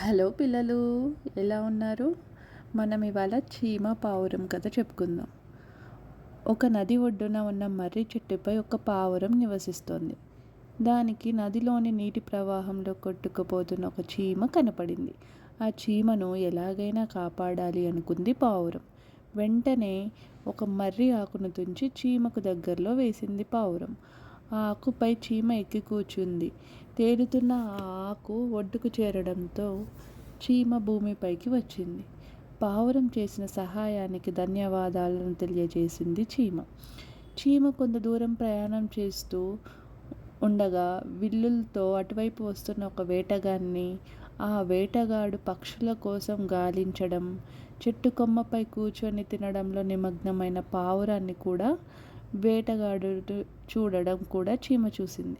Hello పిల్లలు, ఎలా ఉన్నారు? మనం ఇవాళ చీమ పావురం కథ చెప్పుకుందాం. ఒక నది ఒడ్డున ఉన్న మర్రి చెట్టుపై ఒక పావురం నివసిస్తోంది. దానికి నదిలోని నీటి ప్రవాహంలో కొట్టుకుపోతున్న ఒక చీమ కనపడింది. ఆ చీమను ఎలాగైనా కాపాడాలి అనుకుంది పావురం. వెంటనే ఒక మర్రి ఆకును తుంచి చీమకు దగ్గరలో వేసింది పావురం. ఆ ఆకుపై చీమ ఎక్కి కూర్చుంది. తేలుతున్న ఆ ఆకు ఒడ్డుకు చేరడంతో చీమ భూమిపైకి వచ్చింది. పావురం చేసిన సహాయానికి ధన్యవాదాలను తెలియజేసింది చీమ. చీమ కొంత దూరం ప్రయాణం చేస్తూ ఉండగా విల్లులతో అటువైపు వస్తున్న ఒక వేటగాన్ని, ఆ వేటగాడు పక్షుల కోసం గాలించడం, చెట్టు కొమ్మపై కూర్చొని తినడంలో నిమగ్నమైన పావురాన్ని కూడా వేటగాడు చూడడం కూడా చీమ చూసింది.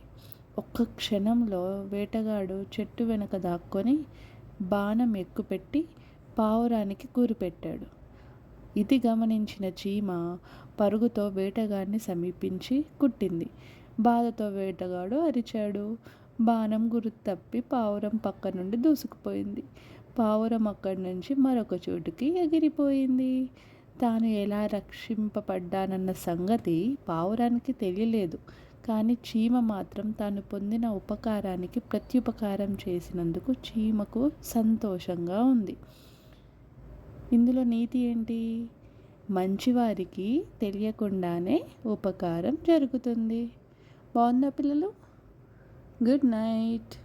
ఒక్క క్షణంలో వేటగాడు చెట్టు వెనక దాక్కొని బాణం ఎక్కుపెట్టి పావురానికి గురిపెట్టాడు. ఇది గమనించిన చీమ పరుగుతో వేటగాడిని సమీపించి కుట్టింది. బాధతో వేటగాడు అరిచాడు. బాణం గురి తప్పి పావురం పక్క నుండి దూసుకుపోయింది. పావురం అక్కడి నుంచి మరొక చోటుకి ఎగిరిపోయింది. తాను ఎలా రక్షింపబడ్డానన్న సంగతి పావురానికి తెలియలేదు. కానీ చీమ మాత్రం తాను పొందిన ఉపకారానికి ప్రత్యుపకారం చేసినందుకు చీమకు సంతోషంగా ఉంది. ఇందులో నీతి ఏంటి? మంచివారికి తెలియకుండానే ఉపకారం జరుగుతుంది. బాగుందా పిల్లలు? Good night.